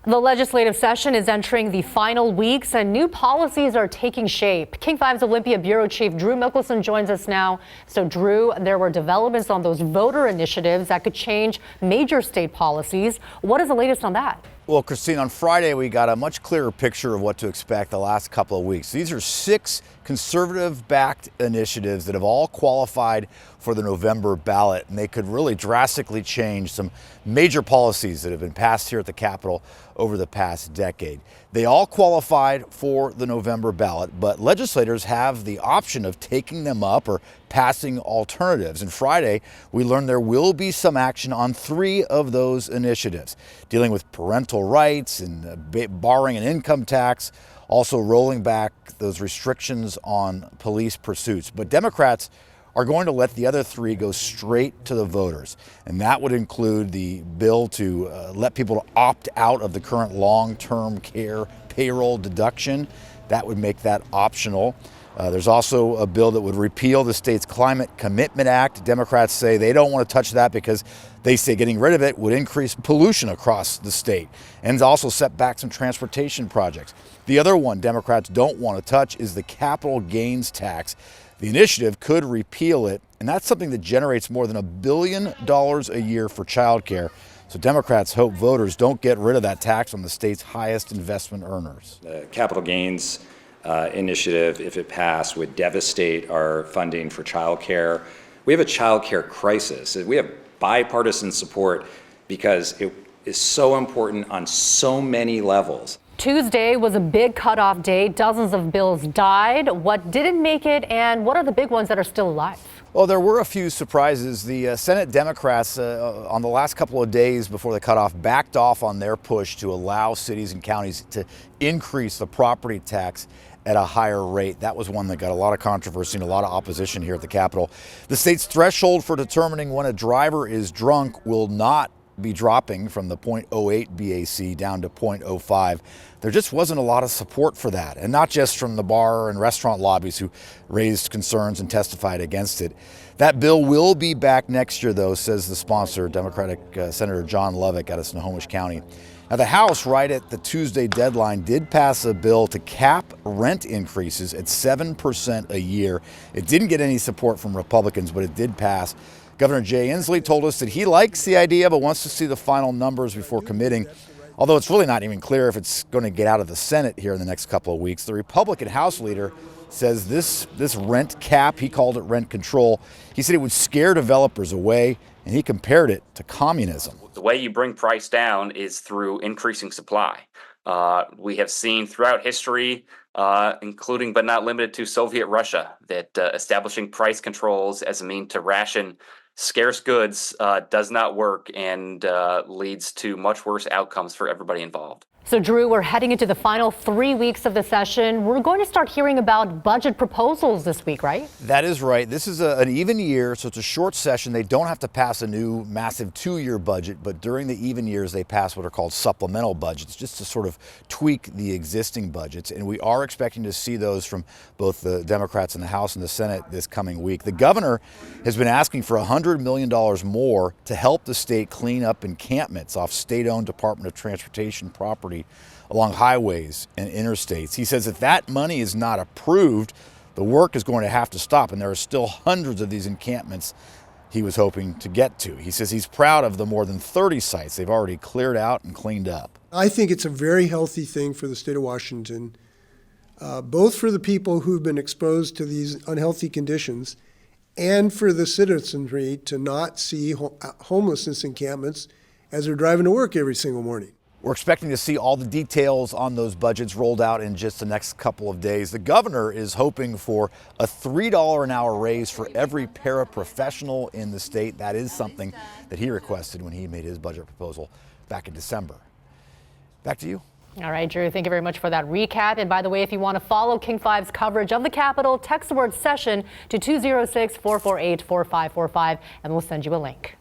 The legislative session is entering the final weeks and new policies are taking shape. King 5's Olympia Bureau Chief Drew Mickelson joins us now. So Drew, there were developments on those voter initiatives that could change major state policies. What is the latest on that? Well, Christine, on Friday, we got a much clearer picture of what to expect the last couple of weeks. These are 6 conservative-backed initiatives that have all qualified for the November ballot, and they could really drastically change some major policies that have been passed here at the Capitol over the past decade. They all qualified for the November ballot, but legislators have the option of taking them up or passing alternatives. And Friday, we learned there will be some action on 3 of those initiatives, dealing with parental rights and borrowing an income tax, also rolling back those restrictions on police pursuits. But Democrats are going to let the other 3 go straight to the voters. And that would include the bill to let people opt out of the current long-term care payroll deduction. That would make that optional. There's also a bill that would repeal the state's Climate Commitment Act. Democrats say they don't want to touch that because they say getting rid of it would increase pollution across the state and also set back some transportation projects. The other one Democrats don't want to touch is the capital gains tax. The initiative could repeal it, and that's something that generates more than $1 billion a year for childcare. So Democrats hope voters don't get rid of that tax on the state's highest investment earners. The capital gains initiative, if it passed, would devastate our funding for childcare. We have a childcare crisis. We have bipartisan support because it is so important on so many levels. Tuesday was a big cutoff day. Dozens of bills died. What didn't make it, and what are the big ones that are still alive? Well, there were a few surprises. The Senate Democrats on the last couple of days before the cutoff backed off on their push to allow cities and counties to increase the property tax at a higher rate. That was one that got a lot of controversy and a lot of opposition here at the Capitol. The state's threshold for determining when a driver is drunk will not be dropping from the 0.08 BAC down to 0.05. There just wasn't a lot of support for that, and not just from the bar and restaurant lobbies who raised concerns and testified against it. That bill will be back next year, though, says the sponsor, Democratic Senator John Lovick out of Snohomish County. Now, the House, right at the Tuesday deadline, did pass a bill to cap rent increases at 7% a year. It didn't get any support from Republicans, but it did pass. Governor Jay Inslee told us that he likes the idea but wants to see the final numbers before committing, although it's really not even clear if it's going to get out of the Senate here in the next couple of weeks. The Republican House leader says this rent cap, he called it rent control, he said it would scare developers away, and he compared it to communism. The way you bring price down is through increasing supply. We have seen throughout history, including but not limited to Soviet Russia, that establishing price controls as a means to ration scarce goods does not work and leads to much worse outcomes for everybody involved. So, Drew, we're heading into the final 3 weeks of the session. We're going to start hearing about budget proposals this week, right? That is right. This is an even year, so it's a short session. They don't have to pass a new massive 2-year budget, but during the even years, they pass what are called supplemental budgets, just to sort of tweak the existing budgets. And we are expecting to see those from both the Democrats in the House and the Senate this coming week. The governor has been asking for $100 million more to help the state clean up encampments off state-owned Department of Transportation property along highways and interstates. He says if that money is not approved, the work is going to have to stop, and there are still hundreds of these encampments he was hoping to get to. He says he's proud of the more than 30 sites they've already cleared out and cleaned up. I think it's a very healthy thing for the state of Washington, both for the people who've been exposed to these unhealthy conditions and for the citizenry to not see homelessness encampments as they're driving to work every single morning. We're expecting to see all the details on those budgets rolled out in just the next couple of days. The governor is hoping for a $3 an hour raise for every paraprofessional in the state. That is something that he requested when he made his budget proposal back in December. Back to you. All right, Drew, thank you very much for that recap. And by the way, if you want to follow King 5's coverage of the Capitol, text the word session to 206-448-4545, and we'll send you a link.